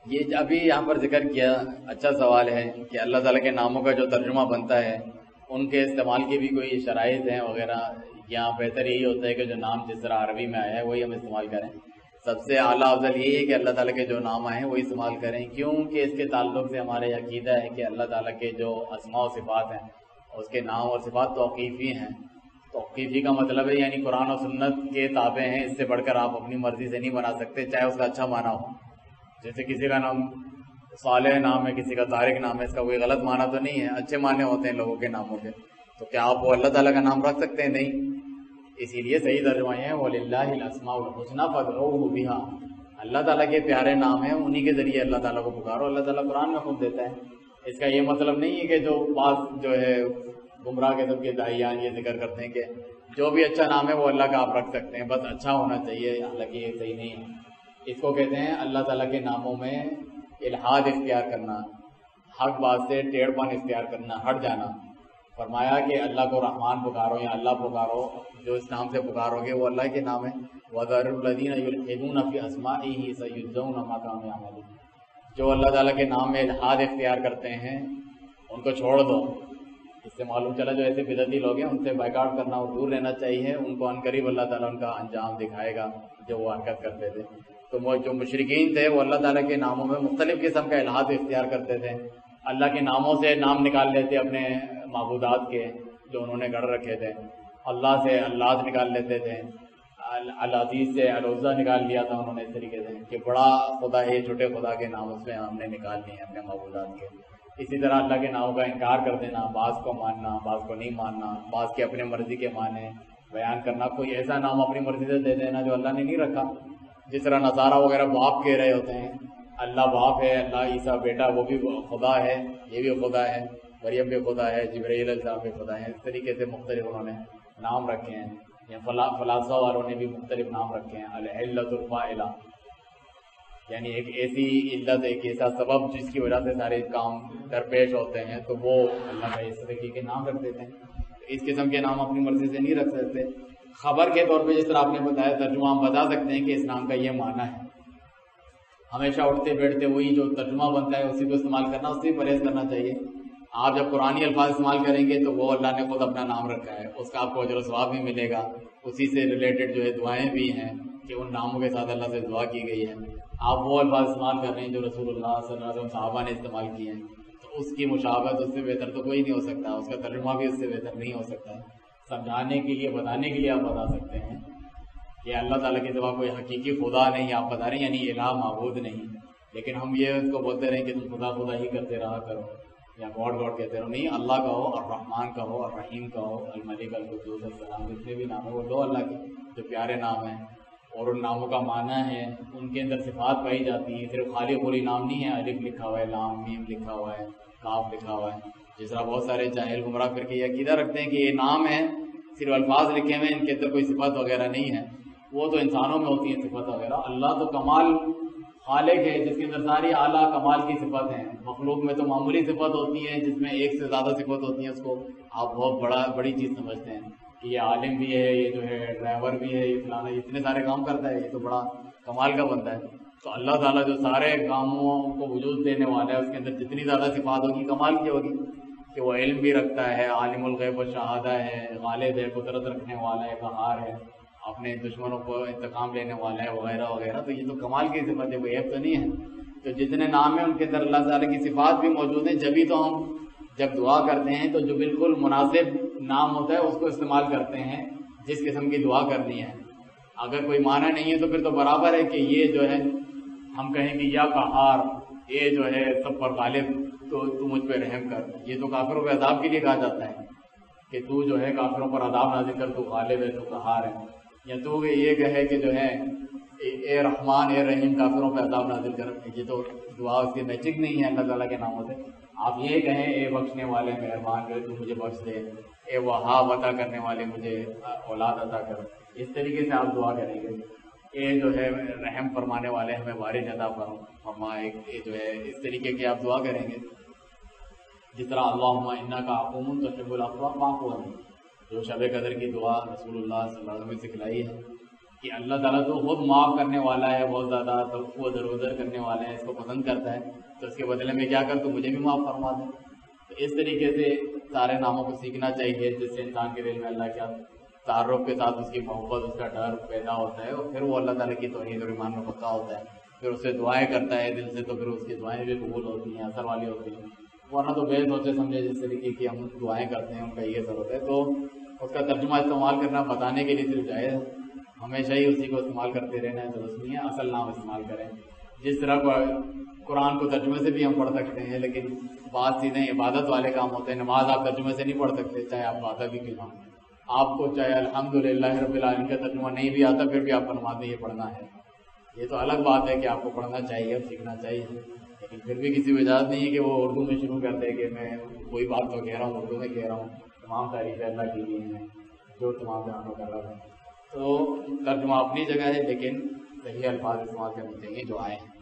یہ ابھی یہاں پر ذکر کیا، اچھا سوال ہے کہ اللہ تعالیٰ کے ناموں کا جو ترجمہ بنتا ہے ان کے استعمال کی بھی کوئی شرائط ہیں وغیرہ، یا بہتر یہی ہوتا ہے کہ جو نام جس طرح عربی میں آیا ہے وہی ہم استعمال کریں؟ سب سے اعلیٰ افضل یہی ہے کہ اللہ تعالیٰ کے جو نام آئے ہیں وہی استعمال کریں، کیونکہ اس کے تعلق سے ہمارے عقیدہ ہے کہ اللہ تعالیٰ کے جو اسماء و صفات ہیں اس کے نام اور صفات توقیفی ہیں۔ توقیفی کا مطلب ہے یعنی قرآن و سنت کے تابع ہیں، اس سے بڑھ کر آپ اپنی مرضی سے نہیں بنا سکتے، چاہے اس کا اچھا معنی ہو۔ جیسے کسی کا نام صالح نام ہے، کسی کا طارق نام ہے، اس کا کوئی غلط معنی تو نہیں ہے، اچھے معنی ہوتے ہیں لوگوں کے ناموں کے، تو کیا آپ وہ اللہ تعالیٰ کا نام رکھ سکتے ہیں؟ نہیں۔ اسی لیے صحیح ترجمہ ہے وَلِلَّهِ الْأَسْمَاءُ الْحُسْنَىٰ فَادْعُوهُ بِهَا، اللہ تعالیٰ کے پیارے نام ہیں، انہی کے ذریعے اللہ تعالیٰ کو پکارو۔ اللہ تعالیٰ قرآن میں خود دیتا ہے۔ اس کا یہ مطلب نہیں ہے کہ جو بعض جو ہے گمراہ قسم کے داعیان یہ ذکر کرتے ہیں کہ جو بھی اچھا نام ہے وہ اللہ کا آپ رکھ سکتے ہیں، بس اچھا ہونا چاہیے، حالانکہ یہ صحیح نہیں ہے۔ اس کو کہتے ہیں اللہ تعالیٰ کے ناموں میں الحاد اختیار کرنا، حق بات سے ٹیڑھ پن اختیار کرنا، ہٹ جانا۔ فرمایا کہ اللہ کو رحمان پکارو یا اللہ پکارو، جو اس نام سے پکارو گے وہ اللہ کے نام ہے۔ وَذَرُوا الَّذِينَ يُلْحِدُونَ فِي أَسْمَائِهِ سَيُجْزَوْنَ مَا كَانُوا يَعْمَلُونَ، جو اللہ تعالیٰ کے نام میں الحاد اختیار کرتے ہیں ان کو چھوڑ دو۔ اس سے معلوم چلا جو ایسے بدعتی لوگ ہیں ان سے بائیکاٹ کرنا اور دور رہنا چاہیے، ان کو عنقریب اللہ تعالیٰ ان کا انجام دکھائے گا جو وہ حرکت کرتے تھے۔ تو وہ جو مشرکین تھے وہ اللہ تعالیٰ کے ناموں میں مختلف قسم کا الحاد اختیار کرتے تھے، اللہ کے ناموں سے نام نکال لیتے اپنے معبودات کے جو انہوں نے گڑھ رکھے تھے، اللہ سے اللات نکال لیتے تھے، العزیز سے العزیٰ نکال لیا تھا انہوں نے، اس طریقے سے کہ بڑا خدا ہے، چھوٹے خدا کے نام اس میں ہم نے نکال لیے اپنے معبودات کے۔ اسی طرح اللہ کے ناموں کا انکار کر دینا، بعض کو ماننا بعض کو نہیں ماننا، بعض کے اپنے مرضی کے معنی بیان کرنا، کوئی ایسا نام اپنی مرضی سے دے دینا جو اللہ نے نہیں رکھا، جس طرح نصارہ وغیرہ باپ کہہ رہے ہوتے ہیں، اللہ باپ ہے، اللہ عیسیٰ بیٹا، وہ بھی خدا ہے، یہ بھی خدا ہے، مریم بھی خدا ہے، جبرائیل علیہ السلام بھی خدا ہے۔ اس طریقے سے مختلف انہوں نے نام رکھے ہیں، یا فلاسفہ والوں نے بھی مختلف نام رکھے ہیں۔ العلۃ الفاعلہ، یعنی ایک ایسی علت، ایک ایسا سبب جس کی وجہ سے سارے کام درپیش ہوتے ہیں، تو وہ اللہ کا اس طریقے کے نام رکھ دیتے ہیں۔ اس قسم کے نام اپنی مرضی سے نہیں رکھ سکتے۔ خبر کے طور پہ جس طرح آپ نے بتایا ترجمہ ہم بتا سکتے ہیں کہ اس نام کا یہ معنی ہے، ہمیشہ اٹھتے بیٹھتے وہی جو ترجمہ بنتا ہے اسی کو استعمال کرنا، اس سے پرہیز کرنا چاہیے۔ آپ جب قرآنی الفاظ استعمال کریں گے تو وہ اللہ نے خود اپنا نام رکھا ہے، اس کا آپ کو اجر و ثواب بھی ملے گا، اسی سے ریلیٹڈ جو ہے دعائیں بھی ہیں کہ ان ناموں کے ساتھ اللہ سے دعا کی گئی ہے۔ آپ وہ الفاظ استعمال کر رہے ہیں جو رسول اللہ صلی اللہ علیہ وسلم صحابہ نے استعمال کیے ہیں، تو اس کی مشابہت اس سے بہتر تو کوئی نہیں ہو سکتا، اس کا ترجمہ بھی اس سے بہتر نہیں ہو سکتا ہے۔ سمجھانے کے لیے، بتانے کے لیے آپ بتا سکتے ہیں کہ اللہ تعالیٰ کے سوا کوئی حقیقی خدا نہیں، آپ بتا رہے ہیں یعنی الہ معبود نہیں، لیکن ہم یہ اس کو بولتے رہیں کہ تم خدا خدا ہی کرتے رہا کرو یا گاڈ گاڈ کہتے رہو، نہیں، اللہ کا ہو، الرحمن کا ہو، الرحیم کا ہو، الملک، القدوس، السلام، جتنے بھی نام ہیں وہ دو اللہ کے جو پیارے نام ہیں، اور ان ناموں کا معنی ہے، ان کے اندر صفات پائی جاتی ہیں، صرف خالی خالی نام نہیں ہے، الف لکھا ہوا ہے، لام میم لکھا ہوا ہے، کاف لکھا ہوا ہے۔ جس طرح بہت سارے جاہل گمراہ کر کے یہ عقیدہ رکھتے ہیں کہ یہ نام ہے، صرف الفاظ لکھے ہوئے، ان کے اندر کوئی صفت وغیرہ نہیں ہے، وہ تو انسانوں میں ہوتی ہیں صفت وغیرہ، اللہ تو کمال خالق ہے جس کے اندر ساری اعلیٰ کمال کی صفت ہیں، مخلوق میں تو معمولی صفت ہوتی ہے جس میں ایک سے زیادہ صفت ہوتی ہیں، اس کو آپ بہت بڑی چیز سمجھتے ہیں کہ یہ عالم بھی ہے، یہ جو ہے ڈرائیور بھی ہے، یہ فلانا اتنے سارے کام کرتا ہے، یہ تو بڑا کمال کا بندہ ہے۔ تو اللہ تعالیٰ جو سارے کاموں کو وجود دینے والا ہے، اس کے اندر جتنی زیادہ صفات ہوگی کمال کی ہوگی، کہ وہ علم بھی رکھتا ہے، عالم الغیب و شہادہ ہے، غالب ہے، قدرت رکھنے والا ہے، قہار ہے، اپنے دشمنوں کو انتقام لینے والا ہے، وغیرہ وغیرہ، تو یہ تو کمال کی صفت ہے، کوئی عیب تو نہیں ہے۔ تو جتنے نام ہیں ان کے اندر اللہ تعالیٰ کی صفات بھی موجود ہیں، جبھی تو ہم جب دعا کرتے ہیں تو جو بالکل مناسب نام ہوتا ہے اس کو استعمال کرتے ہیں جس قسم کی دعا کرنی ہے۔ اگر کوئی معنی نہیں ہے تو پھر تو برابر ہے کہ یہ جو ہے ہم کہیں کہ یا قہار، یہ جو ہے سب پر غالب، تو مجھ پہ رحم کر، یہ تو کافروں پہ عذاب کے لیے کہا جاتا ہے کہ تو جو ہے کافروں پر عذاب نازل کر، تو غالب ہے، تو قہار ہے، یا تو یہ کہے کہ جو ہے اے رحمان اے رحیم، کافروں پہ عذاب نازل کر، یہ تو دعا اس کے میچنگ نہیں ہے اللہ تعالیٰ کے ناموں سے۔ آپ یہ کہیں اے بخشنے والے مہربان جو تو مجھے بخش دے، اے وہاب عطا کرنے والے مجھے اولاد عطا کر، اس طریقے سے آپ دعا کریں گے۔ اے جو ہے رحم فرمانے والے ہمیں وارث عطا فرما، ایک جو ہے اس طریقے کی آپ دعا کریں گے، جس طرح اللہم انک عفو تحب العفو فاعف عنی، جو شب قدر کی دعا رسول اللہ صلی اللہ علیہ وسلم نے سکھلائی ہے کہ اللہ تعالیٰ تو خود معاف کرنے والا ہے، بہت زیادہ وہ درگزر کرنے والے ہیں، اس کو پسند کرتا ہے، تو اس کے بدلے میں کیا کر تو مجھے بھی معاف فرما دے۔ تو اس طریقے سے سارے ناموں کو سیکھنا چاہیے، جس سے انسان کے دل میں اللہ کا تعارف کے ساتھ اس کی محبت، اس کا ڈر پیدا ہوتا ہے، اور پھر وہ اللہ تعالیٰ کی توحید اور ایمان میں پکا ہوتا ہے، پھر اسے دعائیں کرتا ہے دل سے، تو پھر اس کی دعائیں بھی قبول ہوتی ہیں، اثر والی ہوتی ہیں۔ ورنہ تو بے سوچے سمجھے جس طریقے کی ہم دعائیں کرتے ہیں ان کا یہ اثر ہوتا ہے۔ تو اس کا ترجمہ استعمال کرنا بتانے کے لیے صرف جائز، ہمیشہ ہی اسی کو استعمال کرتے رہنا ہے درست نہیں ہے، اصل نام استعمال کریں۔ جس طرح قرآن کو ترجمے سے بھی ہم پڑھ سکتے ہیں، لیکن بعض چیزیں عبادت والے کام ہوتے ہیں، نماز آپ ترجمے سے نہیں پڑھ سکتے، چاہے آپ وعدہ بھی کیوں نہ ہو۔ آپ کو چاہے الحمدللہ رب العالمین کا ترجمہ نہیں بھی آتا، پھر بھی آپ کو نماز میں یہ پڑھنا ہے۔ یہ تو الگ بات ہے کہ آپ کو پڑھنا چاہیے اور سیکھنا چاہیے، لیکن پھر بھی کسی کو اجازت نہیں ہے کہ وہ اردو میں شروع کر دے کہ میں کوئی بات تو کہہ رہا ہوں اردو میں کہہ رہا ہوں، تمام تعریفیں اللہ کی لیے ہیں جو تمام بیانوں کر رہا ہے۔ تو ترجمہ اپنی جگہ ہے، لیکن صحیح الفاظ استعمال کرنے چاہیے جو آئے ہیں۔